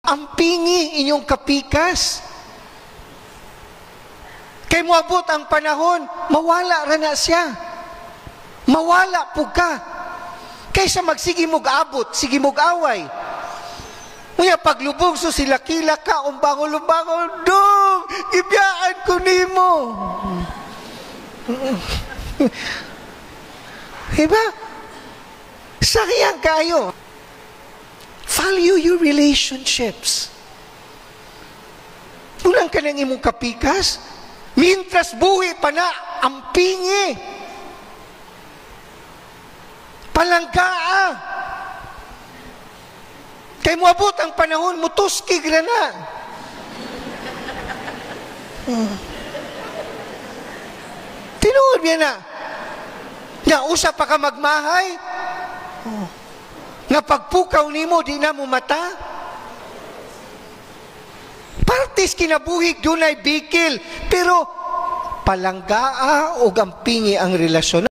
Ampingi inyong kapikas. Kay moabot ang panahon, mawala ra na siya. Mawala po ka. Kaysa magsige mog abot, sige mog away. Unya paglubog so sila kila ka, umbangol-umbangol, dong, ibiyaan ko nimo. Diba? Sayang kayo. Value your relationships. Ulang ka ng imong kapikas, mintras buhi pa na, ampingi. Palanggaa. Kay moabot ang panahon, mutuskig na na. Tinuod niya na. Nga usa pa ka magmahay. Nga pagpukaw nimo, di na mo mata. Partis kinabuhig dunay bikil, pero palanggaa o gampingi ang relasyon.